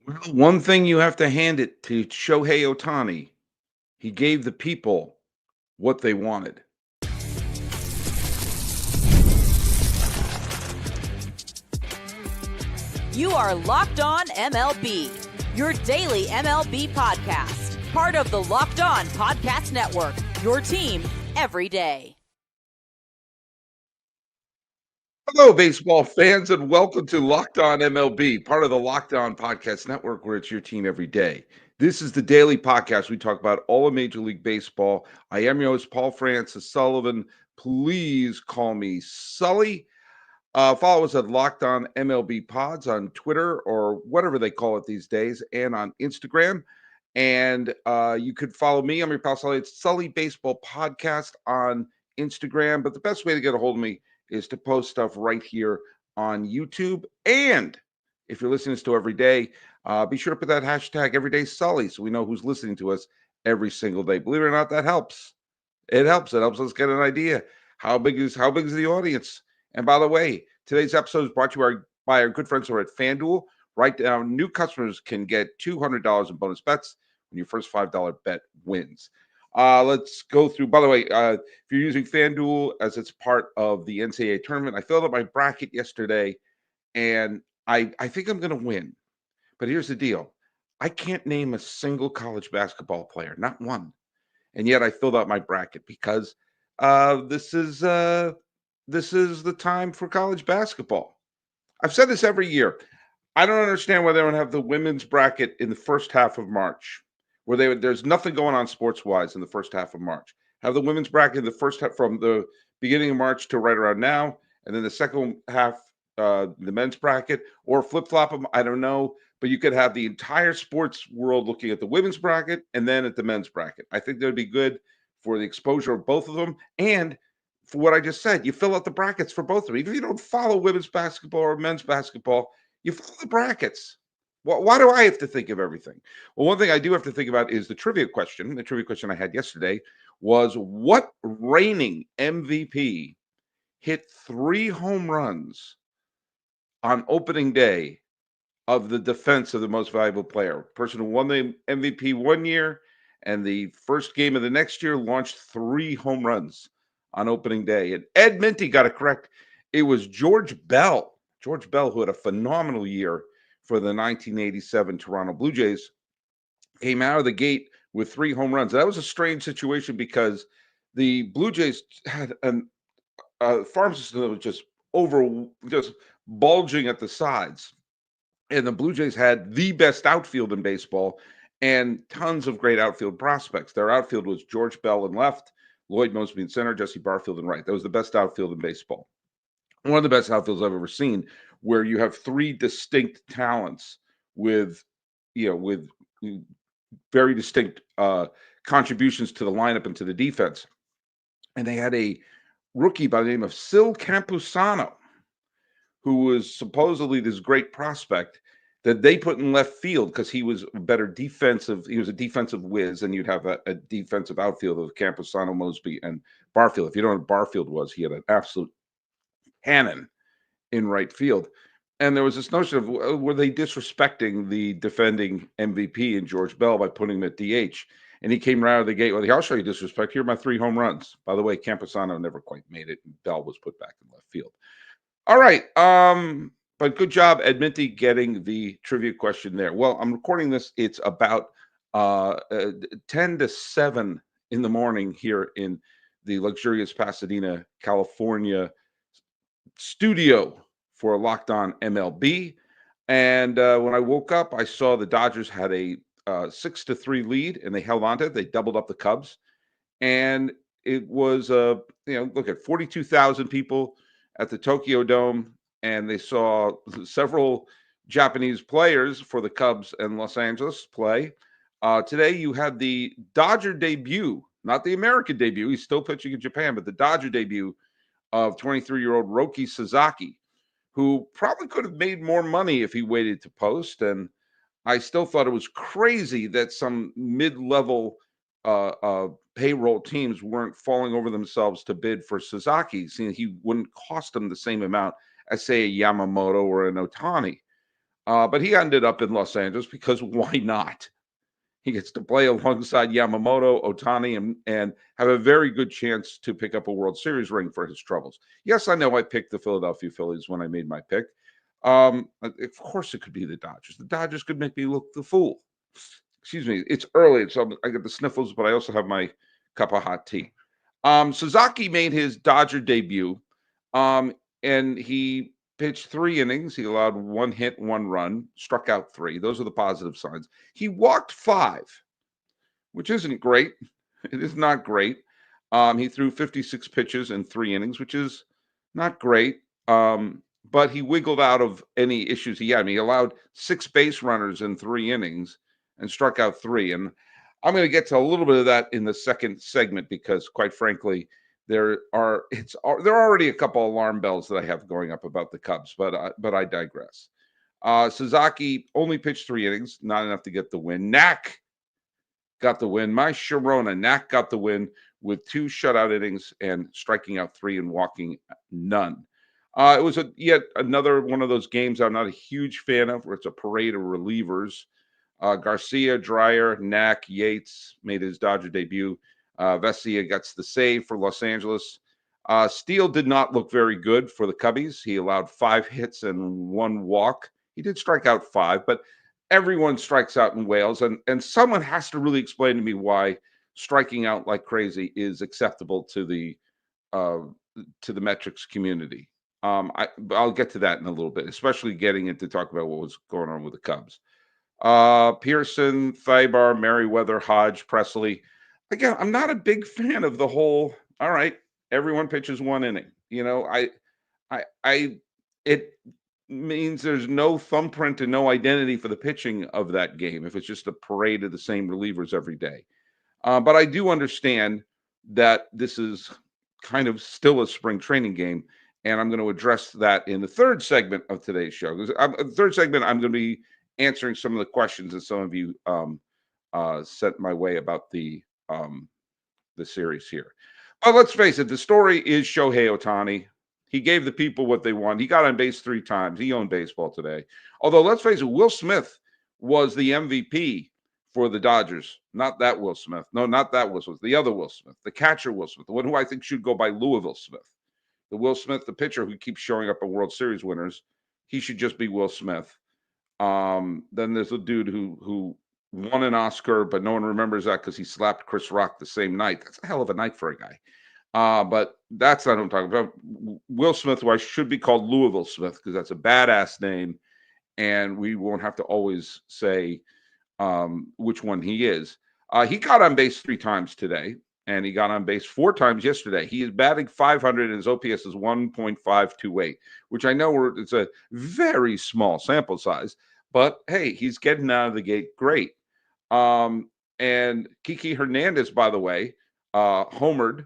Well, one thing you have to hand it to Shohei Ohtani. He gave the people what they wanted. You are Locked On MLB, your daily MLB podcast. Part of the Locked On Podcast Network, your team every day. Hello, baseball fans, and welcome to Locked On MLB, part of the Locked On Podcast Network, where it's your team every day. This is the daily podcast. We talk about all of Major League Baseball. I am your host, Paul Francis Sullivan. Please call me Sully. Follow us at Locked On MLB Pods on Twitter or whatever they call it these days, and on Instagram. And you could follow me. I'm your pal Sully. It's Sully Baseball Podcast on Instagram. But the best way to get a hold of me is to post stuff right here on YouTube. And if you're listening to every day, be sure to put that hashtag Everyday Sully so we know who's listening to us every single day. Believe it or not, that helps. It helps. It helps us get an idea. How big is the audience? And by the way, today's episode is brought to you by our good friends who are at FanDuel. Right now, new customers can get $200 in bonus bets when your first $5 bet wins. Let's go through. By the way, if you're using FanDuel as it's part of the NCAA tournament, I filled out my bracket yesterday, and I think I'm going to win. But here's the deal. I can't name a single college basketball player, not one. And yet I filled out my bracket because this is the time for college basketball. I've said this every year. I don't understand why they don't have the women's bracket in the first half of March, where there's nothing going on sports wise in the first half of March. Have the women's bracket in the first half from the beginning of March to right around now, and then the second half, the men's bracket, or flip flop them. I don't know, but you could have the entire sports world looking at the women's bracket and then at the men's bracket. I think that would be good for the exposure of both of them, and for what I just said, you fill out the brackets for both of them. Even if you don't follow women's basketball or men's basketball, you follow the brackets. Why do I have to think of everything? Well, one thing I do have to think about is the trivia question. The trivia question I had yesterday was, what reigning MVP hit 3 home runs on opening day of the defense of the most valuable player? Person who won the MVP one year and the first game of the next year launched 3 home runs on opening day. And Ed Minty got it correct. It was George Bell. George Bell, who had a phenomenal year for the 1987 Toronto Blue Jays, came out of the gate with 3 home runs. That was a strange situation because the Blue Jays had a farm system that was just bulging at the sides. And the Blue Jays had the best outfield in baseball and tons of great outfield prospects. Their outfield was George Bell in left, Lloyd Moseby in center, Jesse Barfield in right. That was the best outfield in baseball. One of the best outfields I've ever seen, where you have 3 distinct talents with very distinct contributions to the lineup and to the defense. And they had a rookie by the name of Sil Campusano, who was supposedly this great prospect that they put in left field because he was a better defensive. He was a defensive whiz, and you'd have a defensive outfield of Campusano, Mosby, and Barfield. If you don't know what Barfield was, he had an absolute cannon in right field. And there was this notion of, were they disrespecting the defending MVP in George Bell by putting him at DH? And he came right out of the gate. Well, I'll show you disrespect. Here are my 3 home runs. By the way, Campusano never quite made it, and Bell was put back in left field. All right. But good job, Ed Minty, getting the trivia question there. Well, I'm recording this. It's about 10 to 7 in the morning here in the luxurious Pasadena, California studio for Locked On MLB. And when I woke up, I saw the Dodgers had a 6-3 lead, and they held on to it. They doubled up the Cubs. And it was, look at 42,000 people at the Tokyo Dome, and they saw several Japanese players for the Cubs and Los Angeles play. Today, you had the Dodger debut, not the American debut. He's still pitching in Japan, but the Dodger debut of 23-year-old Roki Sasaki, who probably could have made more money if he waited to post. And I still thought it was crazy that some mid-level payroll teams weren't falling over themselves to bid for Sasaki, seeing he wouldn't cost them the same amount as, say, a Yamamoto or an Ohtani. But he ended up in Los Angeles because why not? He gets to play alongside Yamamoto, Ohtani, and have a very good chance to pick up a World Series ring for his troubles. Yes, I know I picked the Philadelphia Phillies when I made my pick. Of course, it could be the Dodgers. The Dodgers could make me look the fool. Excuse me. It's early, so I get the sniffles, but I also have my cup of hot tea. Suzaki made his Dodger debut, um, and he pitched 3 innings. He allowed 1 hit, 1 run, struck out 3. Those are the positive signs. He walked 5, which isn't great. It is not great. He threw 56 pitches in 3 innings, which is not great. But he wiggled out of any issues he had. I mean, he allowed 6 base runners in 3 innings and struck out 3. And I'm going to get to a little bit of that in the second segment because, quite frankly, there are already a couple alarm bells that I have going up about the Cubs, but I digress. Suzaki only pitched 3 innings, not enough to get the win. Knack got the win. My Sharona, Knack got the win with 2 shutout innings and striking out 3 and walking none. It was yet another one of those games I'm not a huge fan of, where it's a parade of relievers. Garcia, Dreyer, Knack, Yates made his Dodger debut. Vesia gets the save for Los Angeles. Steele did not look very good for the Cubbies. He allowed 5 hits and 1 walk. He did strike out 5, but everyone strikes out in Wales, and someone has to really explain to me why striking out like crazy is acceptable to the metrics community. I'll get to that in a little bit, especially getting into talk about what was going on with the Cubs. Pearson, Thibar, Merriweather, Hodge, Presley. Again, I'm not a big fan of the whole. All right, everyone pitches 1 inning. It means there's no thumbprint and no identity for the pitching of that game if it's just a parade of the same relievers every day. But I do understand that this is kind of still a spring training game, and I'm going to address that in the third segment of today's show. The third segment, I'm going to be answering some of the questions that some of you sent my way about the series here. But let's face it, the story is Shohei Ohtani. He gave the people what they want. He got on base 3 times. He owned baseball today. Although, let's face it, Will Smith was the MVP for the Dodgers. Not that Will Smith. No, not that Will Smith. The other Will Smith. The catcher Will Smith. The one who I think should go by Louisville Smith. The Will Smith, the pitcher who keeps showing up in World Series winners. He should just be Will Smith. Then there's a dude who won an Oscar, but no one remembers that because he slapped Chris Rock the same night. That's a hell of a night for a guy. But that's not what I'm talking about. Will Smith, who I should be called Louisville Smith, because that's a badass name, and we won't have to always say which one he is. He got on base 3 times today, and he got on base 4 times yesterday. He is batting .500, and his OPS is 1.528, which I know it's a very small sample size, but hey, he's getting out of the gate great. And Kiki Hernandez, by the way, homered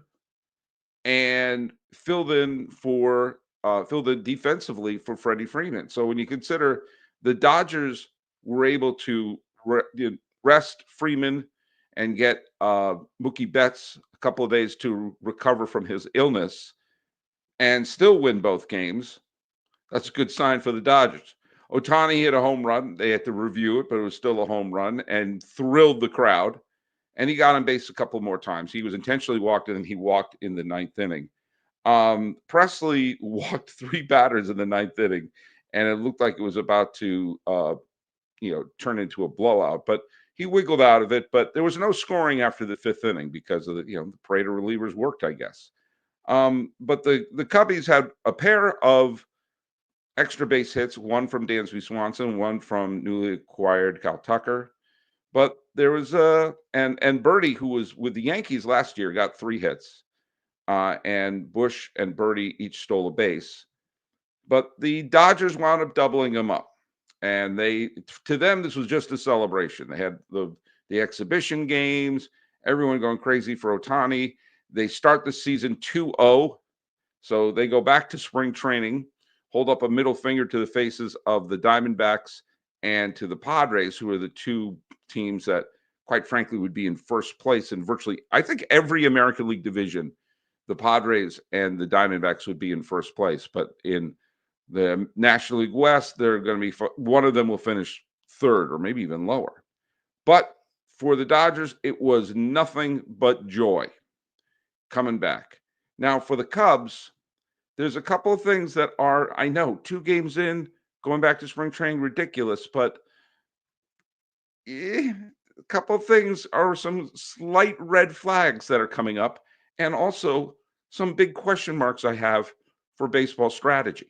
and filled in defensively for Freddie Freeman. So when you consider the Dodgers were able to rest Freeman and get Mookie Betts a couple of days to recover from his illness and still win both games, that's a good sign for the Dodgers. Ohtani hit a home run. They had to review it, but it was still a home run and thrilled the crowd. And he got on base a couple more times. He was intentionally walked, and he walked in the 9th inning. Presley walked 3 batters in the 9th inning, and it looked like it was about to, turn into a blowout. But he wiggled out of it. But there was no scoring after the 5th inning because of the parade of relievers worked, I guess. But the Cubbies had a pair of extra base hits, one from Dansby Swanson, one from newly acquired Cal Tucker. But there was and Birdie, who was with the Yankees last year, got 3 hits. And Bush and Birdie each stole a base. But the Dodgers wound up doubling them up. And to them, this was just a celebration. They had the exhibition games, everyone going crazy for Ohtani. They start the season 2-0. So they go back to spring training, hold up a middle finger to the faces of the Diamondbacks and to the Padres, who are the 2 teams that, quite frankly, would be in first place in virtually, I think, every American League division. The Padres and the Diamondbacks would be in first place. But in The National League West, they're going to be one of them will finish third or maybe even lower. But for the Dodgers, it was nothing but joy coming back. Now, for the Cubs, there's a couple of things that are, I know, 2 games in, going back to spring training, ridiculous, but a couple of things are some slight red flags that are coming up, and also some big question marks I have for baseball strategy.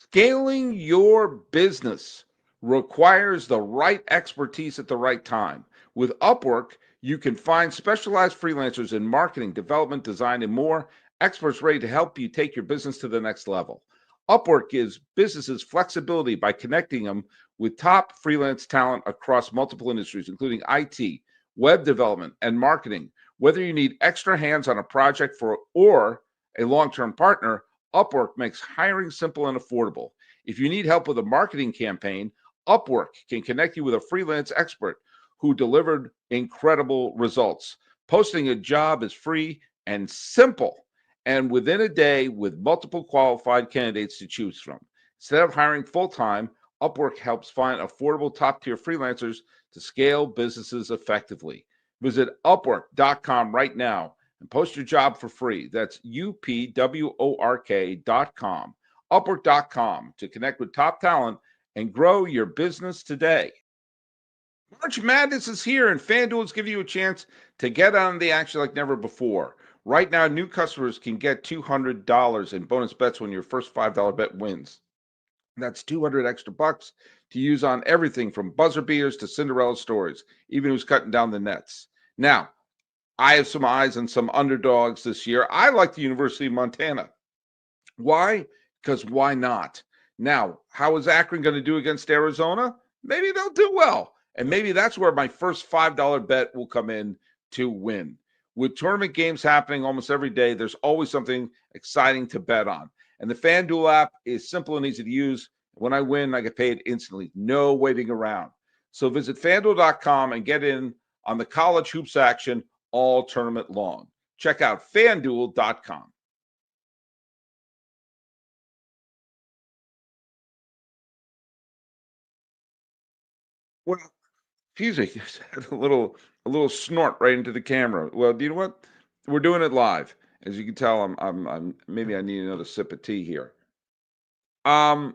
Scaling your business requires the right expertise at the right time. With Upwork, you can find specialized freelancers in marketing, development, design, and more, experts ready to help you take your business to the next level. Upwork gives businesses flexibility by connecting them with top freelance talent across multiple industries, including IT, web development, and marketing. Whether you need extra hands on a project or a long-term partner, Upwork makes hiring simple and affordable. If you need help with a marketing campaign, Upwork can connect you with a freelance expert who delivered incredible results. Posting a job is free and simple, and within a day with multiple qualified candidates to choose from. Instead of hiring full-time, Upwork helps find affordable top-tier freelancers to scale businesses effectively. Visit upwork.com right now and post your job for free. That's upwork.com. Upwork.com to connect with top talent and grow your business today. March Madness is here, and FanDuel is giving you a chance to get on the action like never before. Right now, new customers can get $200 in bonus bets when your first $5 bet wins. That's 200 extra bucks to use on everything from buzzer beaters to Cinderella stories, even who's cutting down the nets. Now, I have some eyes on some underdogs this year. I like the University of Montana. Why? Because why not? Now, how is Akron going to do against Arizona? Maybe they'll do well. And maybe that's where my first $5 bet will come in to win. With tournament games happening almost every day, there's always something exciting to bet on. And the FanDuel app is simple and easy to use. When I win, I get paid instantly. No waiting around. So visit FanDuel.com and get in on the college hoops action all tournament long. Check out FanDuel.com. Well, excuse me, just had a little snort right into the camera. Well, do you know what? We're doing it live. As you can tell, I'm maybe I need another sip of tea here. Um,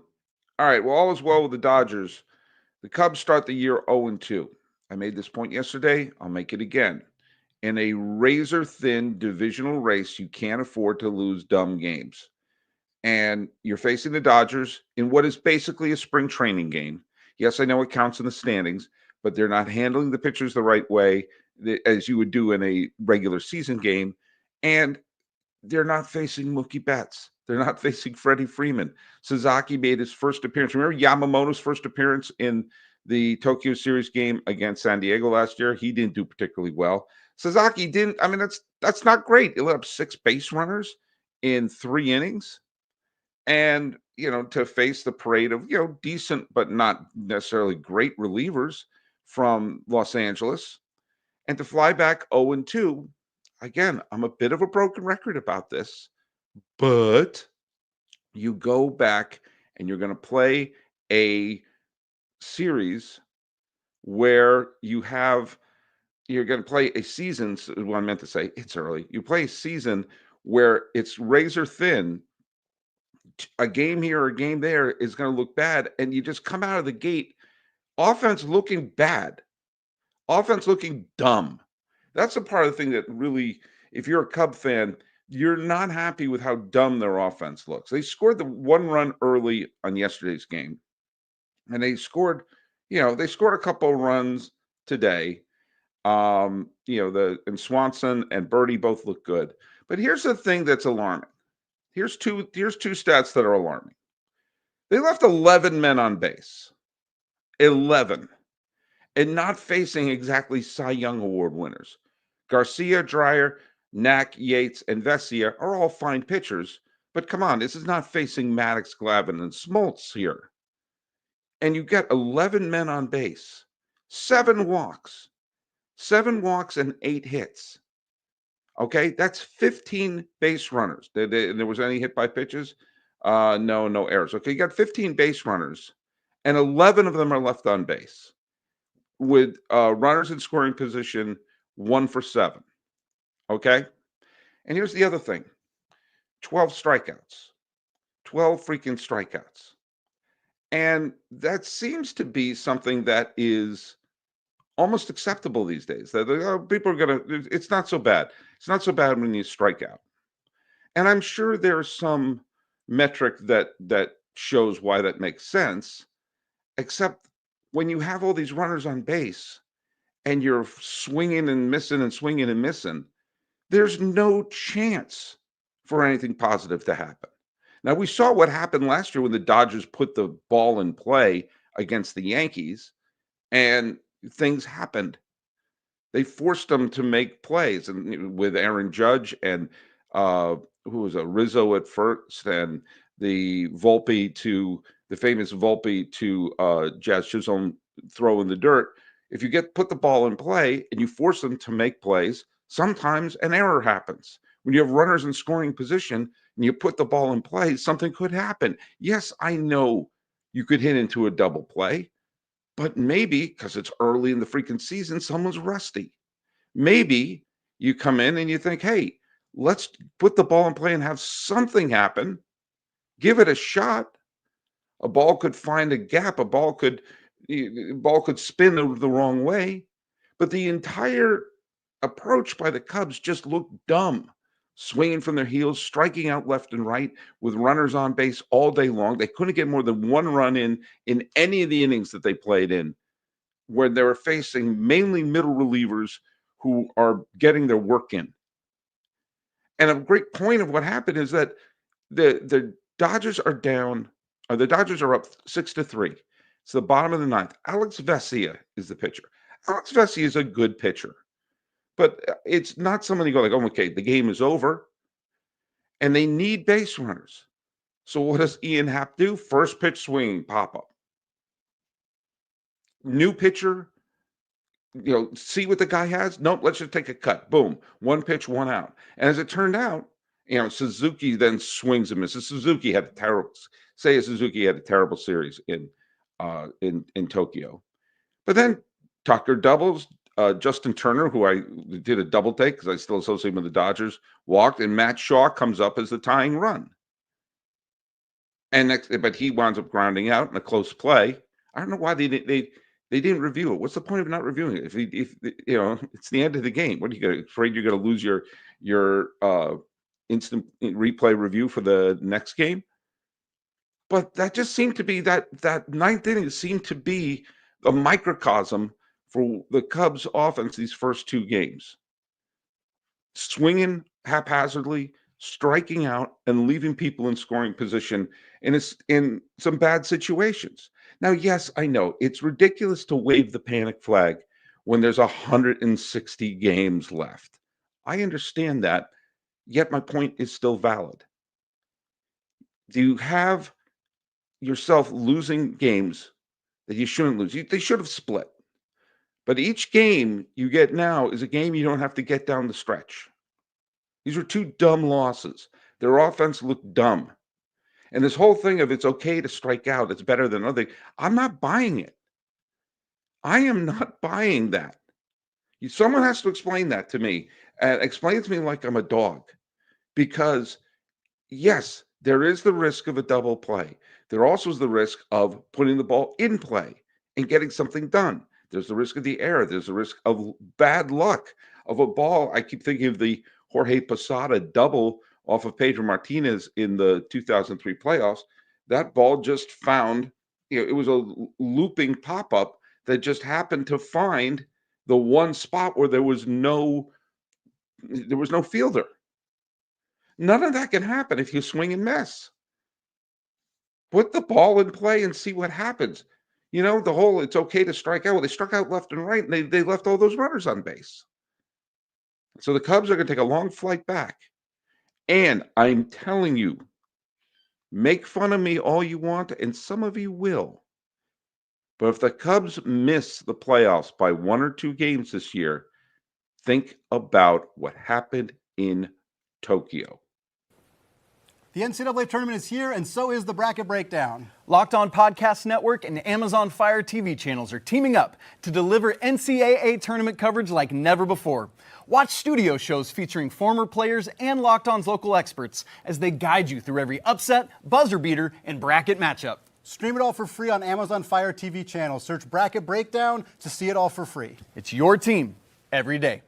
all right. Well, all is well with the Dodgers. The Cubs start the year 0-2. I made this point yesterday. I'll make it again. In a razor thin divisional race, you can't afford to lose dumb games. And you're facing the Dodgers in what is basically a spring training game. Yes, I know it counts in the standings, but they're not handling the pitchers the right way as you would do in a regular season game. And they're not facing Mookie Betts. They're not facing Freddie Freeman. Sasaki made his first appearance. Remember Yamamoto's first appearance in the Tokyo Series game against San Diego last year? He didn't do particularly well. Sasaki didn't. I mean, that's not great. He let up 6 base runners in 3 innings. And, to face the parade of, decent but not necessarily great relievers from Los Angeles and to fly back 0-2. Again, I'm a bit of a broken record about this, but you go back and you're going to play a series where you're going to play a season. What I meant to say, it's early. You play a season where it's razor thin. A game here or a game there is going to look bad, and you just come out of the gate, offense looking bad, offense looking dumb. That's the part of the thing that really, if you're a Cub fan, you're not happy with how dumb their offense looks. They scored the 1 run early on yesterday's game, and they scored a couple of runs today. And Swanson and Birdie both look good. But here's the thing that's alarming. Here's two stats that are alarming. They left 11 men on base. 11. And not facing exactly Cy Young Award winners. Garcia, Dreyer, Knack, Yates, and Vesia are all fine pitchers, but come on, this is not facing Maddox, Glavine, and Smoltz here. And you get 11 men on base, 7 walks and 8 hits. Okay, that's 15 base runners. There was any hit by pitches? No errors. Okay, you got 15 base runners, and 11 of them are left on base with runners in scoring position, 1 for 7. Okay, and here's the other thing: 12 strikeouts, 12 freaking strikeouts, and that seems to be something that is almost acceptable these days. That people are gonna. It's not so bad. It's not so bad when you strike out. And I'm sure there's some metric that shows why that makes sense, except when you have all these runners on base and you're swinging and missing and swinging and missing, there's no chance for anything positive to happen. Now, we saw what happened last year when the Dodgers put the ball in play against the Yankees, and things happened. They forced them to make plays, and with Aaron Judge and uh, who was a Rizzo at first, and the famous Volpe to Jazz Chisholm throw in the dirt. If you put the ball in play and you force them to make plays, sometimes an error happens. When you have runners in scoring position and you put the ball in play, something could happen. Yes, I know you could hit into a double play, but maybe because it's early in the freaking season, someone's rusty. Maybe you come in and you think, hey, let's put the ball in play and have something happen. Give it a shot. A ball could find a gap. A ball could spin the wrong way. But the entire approach by the Cubs just looked dumb. Swinging from their heels, striking out left and right with runners on base all day long. They couldn't get more than one run in any of the innings that they played in, where they were facing mainly middle relievers who are getting their work in. And a great point of what happened is that the Dodgers are down, or the Dodgers are up 6-3. It's the bottom of the ninth. Alex Vesia is the pitcher. Alex Vesia is a good pitcher, but it's not someone you go like, oh, okay, the game is over, and they need base runners. So what does Ian Happ do? First pitch swing, pop up. New pitcher, see what the guy has. Nope, let's just take a cut. Boom, one pitch, one out. And as it turned out, Suzuki then swings and misses. Suzuki had a terrible. Suzuki had a terrible series in Tokyo, but then Tucker doubles. Justin Turner, who I did a double take because I still associate him with the Dodgers, walked, and Matt Shaw comes up as the tying run. But he winds up grounding out in a close play. I don't know why they didn't review it. What's the point of not reviewing it? If it's the end of the game. What are you afraid you're going to lose your instant replay review for the next game? But that just seemed to be that ninth inning seemed to be a microcosm for the Cubs offense these first two games. Swinging haphazardly, striking out, and leaving people in scoring position in some bad situations. Now, yes, I know it's ridiculous to wave the panic flag when there's 160 games left. I understand that, yet my point is still valid. Do you have yourself losing games that you shouldn't lose? They should have split. But each game you get now is a game you don't have to get down the stretch. These are two dumb losses. Their offense looked dumb. And this whole thing of it's okay to strike out, it's better than other. I'm not buying it. I am not buying that. Someone has to explain that to me. Explain it to me like I'm a dog. Because, yes, there is the risk of a double play. There also is the risk of putting the ball in play and getting something done. There's the risk of the error. There's the risk of bad luck of a ball. I keep thinking of the Jorge Posada double off of Pedro Martinez in the 2003 playoffs. That ball just found, it was a looping pop-up that just happened to find the one spot where there was no fielder. None of that can happen if you swing and miss. Put the ball in play and see what happens. The whole it's okay to strike out. Well, they struck out left and right, and they left all those runners on base. So the Cubs are going to take a long flight back. And I'm telling you, make fun of me all you want, and some of you will. But if the Cubs miss the playoffs by 1 or 2 games this year, think about what happened in Tokyo. The NCAA tournament is here, and so is the bracket breakdown. Locked On Podcast Network and Amazon Fire TV channels are teaming up to deliver NCAA tournament coverage like never before. Watch studio shows featuring former players and Locked On's local experts as they guide you through every upset, buzzer beater, and bracket matchup. Stream it all for free on Amazon Fire TV channel. Search Bracket Breakdown to see it all for free. It's your team every day.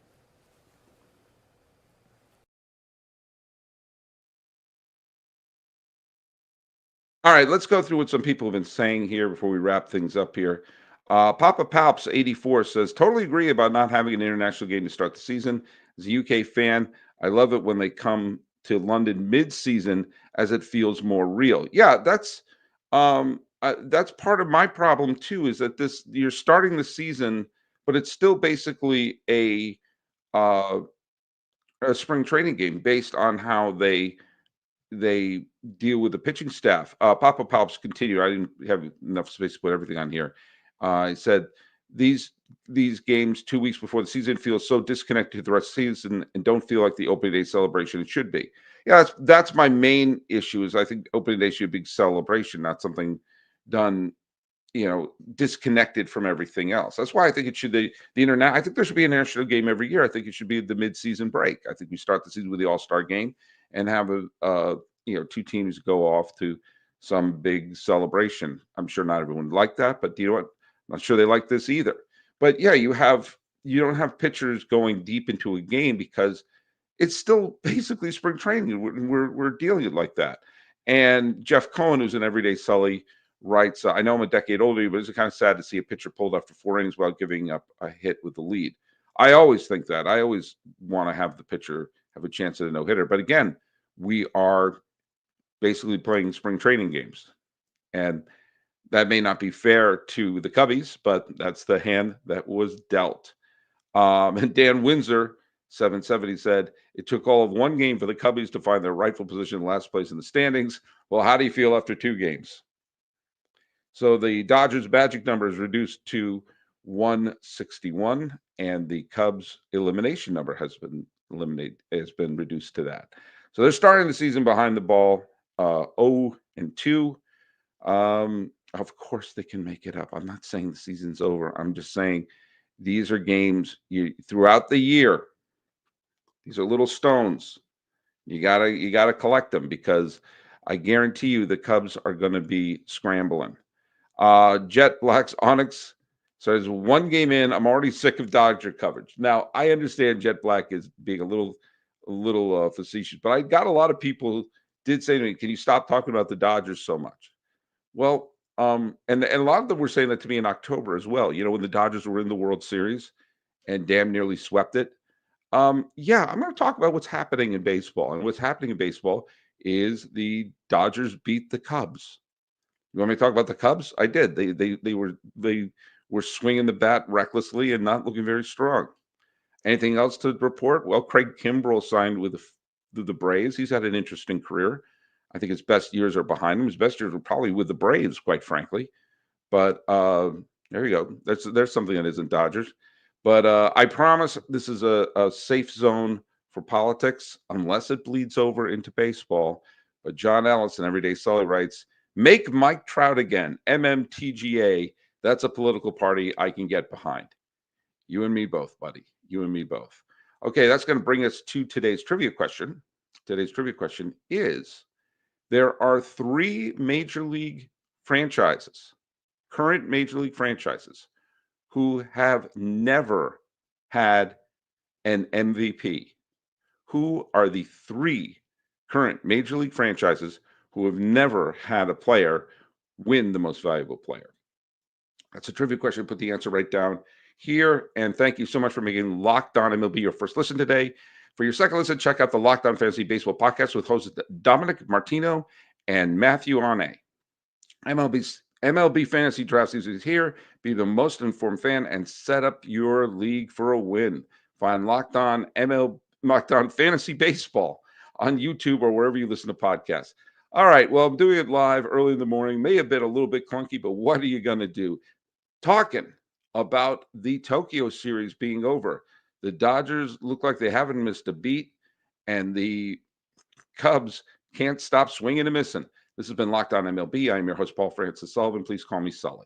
All right, let's go through what some people have been saying here before we wrap things up here. Papa Palps 84 says, totally agree about not having an international game to start the season. As a UK fan, I love it when they come to London mid-season as it feels more real. Yeah, that's part of my problem too, is that you're starting the season, but it's still basically a spring training game based on how they deal with the pitching staff. Papa Palps continued. I didn't have enough space to put everything on here. He said these games 2 weeks before the season feel so disconnected to the rest of the season and don't feel like the opening day celebration it should be. Yeah, that's my main issue. Is I think opening day should be a big celebration, not something done, disconnected from everything else. That's why I think it should the internet. I think there should be an international game every year. I think it should be the mid-season break. I think we start the season with the All-Star game and have two teams go off to some big celebration. I'm sure not everyone would like that, but you know what? I'm not sure they like this either. But yeah, you don't have pitchers going deep into a game because it's still basically spring training. We're dealing it like that. And Jeff Cohen, who's an everyday Sully, writes, I know I'm a decade older, but it's kind of sad to see a pitcher pulled after 4 innings while giving up a hit with the lead. I always think that. I always want to have the pitcher have a chance at a no-hitter. But again, we are basically playing spring training games. And that may not be fair to the Cubbies, but that's the hand that was dealt. And Dan Windsor, 770, said, it took all of one game for the Cubbies to find their rightful position in last place in the standings. Well, how do you feel after 2 games? So the Dodgers' magic number is reduced to 161, and the Cubs' elimination number has been reduced to that. So they're starting the season behind the ball, 0-2. Of course, they can make it up. I'm not saying the season's over. I'm just saying these are games throughout the year. These are little stones. You gotta collect them because I guarantee you the Cubs are going to be scrambling. Jet Black's Onyx says, 1 game in, I'm already sick of Dodger coverage. Now, I understand Jet Black is being a little facetious, but I got a lot of people did say to me, can you stop talking about the Dodgers so much? Well, and a lot of them were saying that to me in October as well. When the Dodgers were in the World Series and damn nearly swept it. Yeah, I'm going to talk about what's happening in baseball. And what's happening in baseball is the Dodgers beat the Cubs. You want me to talk about the Cubs? I did. They were swinging the bat recklessly and not looking very strong. Anything else to report? Well, Craig Kimbrell signed with the Braves. He's had an interesting career. I think his best years are behind him. His best years were probably with the Braves, quite frankly. But there you go. There's something that isn't Dodgers. But I promise this is a safe zone for politics unless it bleeds over into baseball. But John Ellison, Everyday Sully, writes, make Mike Trout again, MMTGA. That's a political party I can get behind. You and me both, buddy. You and me both. Okay, that's going to bring us to today's trivia question. Today's trivia question is, there are 3 major league franchises, current major league franchises, who have never had an MVP. Who are the 3 current major league franchises who have never had a player win the most valuable player? That's a trivia question. Put the answer right down here. And thank you so much for making Locked On MLB your first listen today. For your second listen, check out the Locked On Fantasy Baseball podcast with hosts Dominic Martino and Matthew Arne. MLB Fantasy Draft Season is here. Be the most informed fan and set up your league for a win. Find Locked On Fantasy Baseball on YouTube or wherever you listen to podcasts. All right, well, I'm doing it live early in the morning. May have been a little bit clunky, but what are you going to do? Talking about the Tokyo series being over. The Dodgers look like they haven't missed a beat, and the Cubs can't stop swinging and missing. This has been Locked On MLB. I'm your host, Paul Francis Sullivan. Please call me Sully.